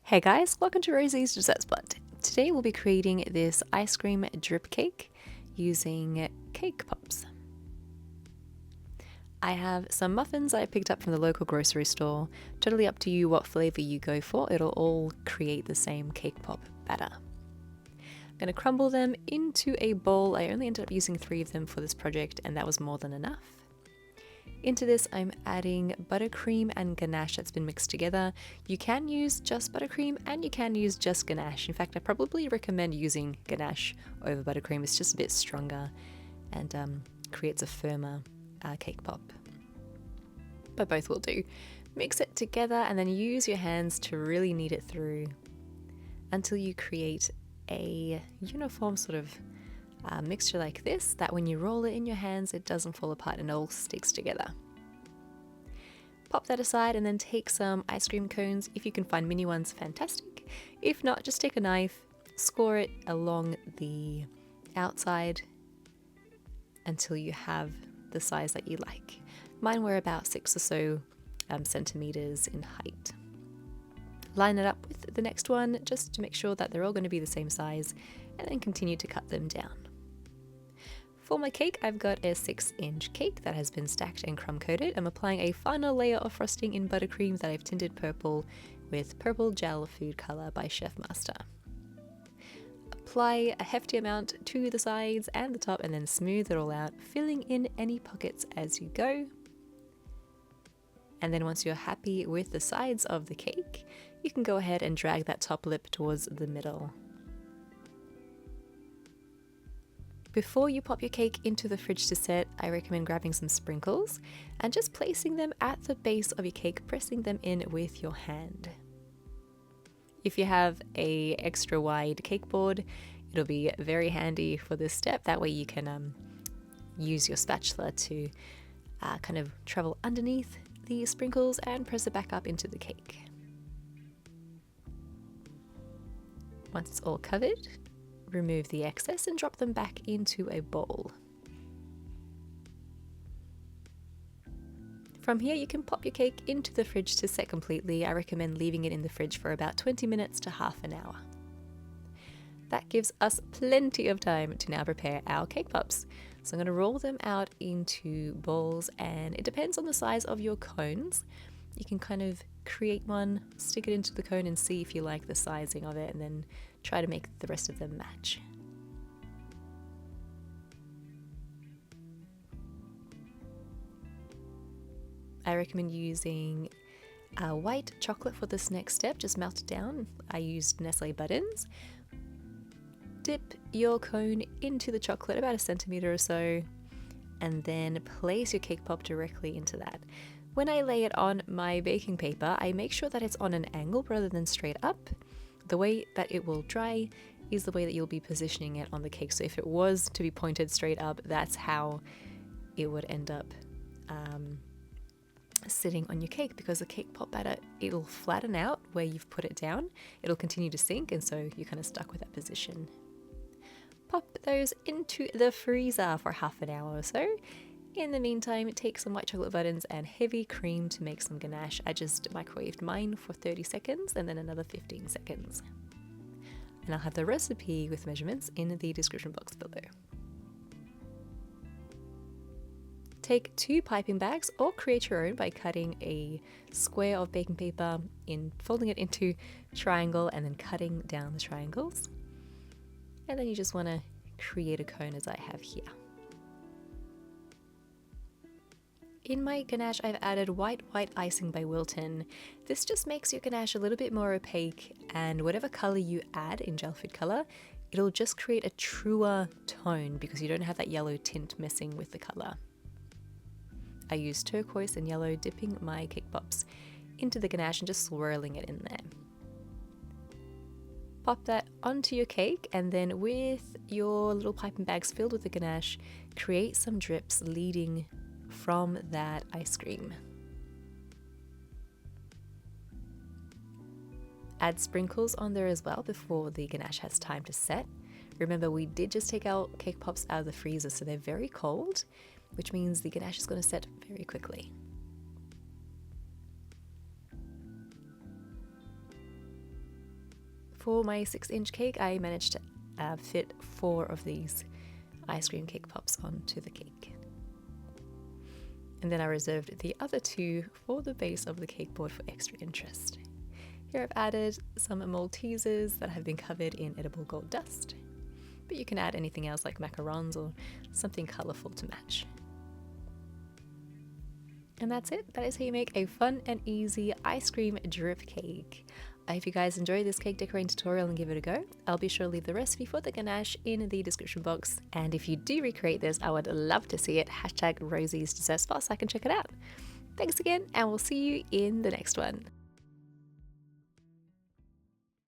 Hey guys, welcome to Rosie's Dessert Spot. Today we'll be creating this ice cream drip cake using cake pops. I have some muffins I picked up from the local grocery store. Totally up to you what flavor you go for, it'll all create the same cake pop batter. I'm going to crumble them into a bowl. I only ended up using 3 of them for this project and that was more than enough. Into this I'm adding buttercream and ganache that's been mixed together. You can use just buttercream and you can use just ganache. In fact, I probably recommend using ganache over buttercream. It's just a bit stronger and creates a firmer cake pop. But both will do. Mix it together and then use your hands to really knead it through until you create a uniform sort of mixture like this, that when you roll it in your hands it doesn't fall apart and it all sticks together. Pop that aside and then take some ice cream cones. If you can find mini ones, fantastic. If not, just take a knife, score it along the outside until you have the size that you like. Mine were about 6 or so centimeters in height. Line it up with the next one just to make sure that they're all going to be the same size, and then continue to cut them down. For my cake, I've got a 6-inch cake that has been stacked and crumb coated. I'm applying a final layer of frosting in buttercream that I've tinted purple with Purple Gel Food Color by Chef Master. Apply a hefty amount to the sides and the top and then smooth it all out, filling in any pockets as you go. And then once you're happy with the sides of the cake, you can go ahead and drag that top lip towards the middle. Before you pop your cake into the fridge to set, I recommend grabbing some sprinkles and just placing them at the base of your cake, pressing them in with your hand. If you have a extra wide cake board, it'll be very handy for this step. That way you can use your spatula to kind of travel underneath the sprinkles and press it back up into the cake. Once it's all covered, remove the excess and drop them back into a bowl. From here you can pop your cake into the fridge to set completely. I recommend leaving it in the fridge for about 20 minutes to half an hour. That gives us plenty of time to now prepare our cake pops. So I'm going to roll them out into bowls, and it depends on the size of your cones. You can kind of create one, stick it into the cone and see if you like the sizing of it, and then try to make the rest of them match. I recommend using white chocolate for this next step, just melt it down. I used Nestle buttons. Dip your cone into the chocolate about 1 centimeter or so, and then place your cake pop directly into that. When I lay it on my baking paper, I make sure that it's on an angle rather than straight up. The way that it will dry is the way that you'll be positioning it on the cake. So if it was to be pointed straight up, that's how it would end up sitting on your cake, because the cake pop batter, it'll flatten out where you've put it down. It'll continue to sink, and so you're kind of stuck with that position. Pop those into the freezer for half an hour or so. In the meantime, take some white chocolate buttons and heavy cream to make some ganache. I just microwaved mine for 30 seconds and then another 15 seconds. And I'll have the recipe with measurements in the description box below. Take 2 piping bags or create your own by cutting a square of baking paper, folding it into triangle and then cutting down the triangles. And then you just want to create a cone as I have here. In my ganache, I've added white icing by Wilton. This just makes your ganache a little bit more opaque, and whatever color you add in gel food color, it'll just create a truer tone because you don't have that yellow tint messing with the color. I used turquoise and yellow, dipping my cake pops into the ganache and just swirling it in there. Pop that onto your cake, and then with your little piping bags filled with the ganache, create some drips leading from that ice cream. Add sprinkles on there as well before the ganache has time to set. Remember, we did just take our cake pops out of the freezer, so they're very cold, which means the ganache is going to set very quickly. For my 6-inch cake, I managed to fit 4 of these ice cream cake pops onto the cake. And then I reserved the other 2 for the base of the cake board for extra interest. Here I've added some Maltesers that have been covered in edible gold dust, but you can add anything else like macarons or something colourful to match. And that's it. That is how you make a fun and easy ice cream drip cake. I hope you guys enjoy this cake decorating tutorial and give it a go. I'll be sure to leave the recipe for the ganache in the description box. And if you do recreate this, I would love to see it. #Rosie's Dessert Spot so I can check it out. Thanks again, and we'll see you in the next one.